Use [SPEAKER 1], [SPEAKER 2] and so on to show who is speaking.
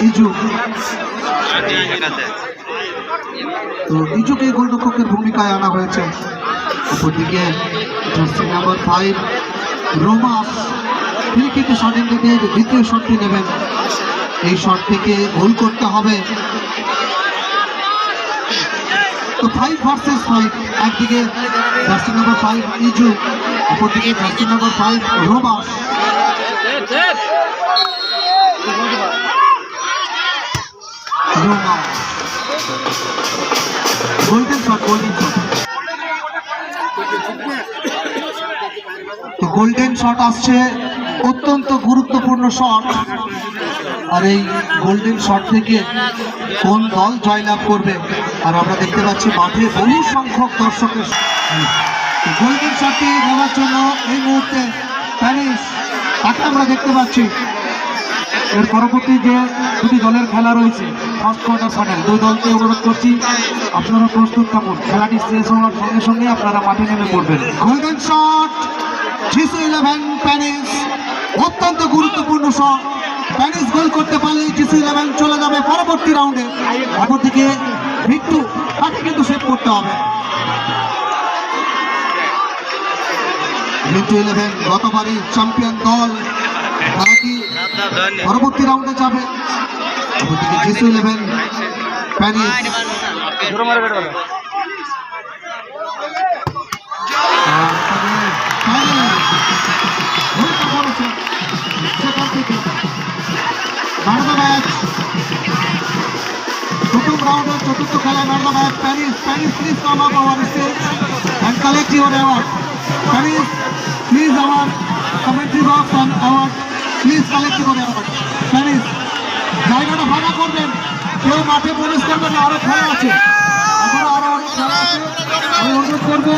[SPEAKER 1] ইজু। তো ইজুকে গোলরক্ষকের ভূমিকায় আনা হয়েছে। অপরদিকে জার্সি নাম্বার 5 রোমাস তিনি কিন্তু স্বাধীনদের দ্বিতীয় শটটি নেবেন। এই শট থেকে গোল করতে হবে। তো 5 ভার্সেস 5, একদিকে জার্সি নাম্বার 5 ইজু, অপরদিকে jersey number 5 Roma's. Golden shot, golden shot. তো গোল্ডেন শট আসছে, অত্যন্ত গুরুত্বপূর্ণ শট। আর এই গোল্ডেন শট থেকে কোন দল জয়লাভ করবে? আর আমরা দেখতে পাচ্ছি মাঠে বহু সংখ্যক দর্শকের। গোল্ডেন শটটি নেওয়ার জন্য এই মুহূর্তে প্যারিস, তাকে আমরা দেখতে পাচ্ছি। এর পরবর্তী যে দুটি দলের খেলা রয়েছে ফার্স্ট কোয়ার্টার ফাইনাল, দুই দলকে অনুরোধ করছি আপনারা প্রস্তুত থাকুন। খেলাটি শেষ হওয়ার সঙ্গে সঙ্গে আপনারা মাঠে নেমে পড়বেন। গোল্ডেন শট, জিসু 11 প্যারিস, অত্যন্ত গুরুত্বপূর্ণ শট। প্যারিস গোল করতে পারলে জিসু 11 চলে যাবে পরবর্তী রাউন্ডে। অপরদিকে ভিক্টু, তাকে কিন্তু সেভ করতে হবে। ভিক্টু 11 গতবারই চ্যাম্পিয়ন দল, তারা কি পরবর্তী রাউন্ডে যাবে? অপরদিকে জিসু 11 প্যারিস। প্রথম রাউন্ডের চতুর্থ খেলায় man of the match Paris. Paris, please come up our stage and collect your award. Paris, please our commentary box and award, please collect your award. Paris, জায়গাটা ফাঁকা করবেন, কেউ মাঠে প্রবেশ করবেন না, আরো খেলা আছে, আরো অনেক খেলা আছে। আমি অনুরোধ করবো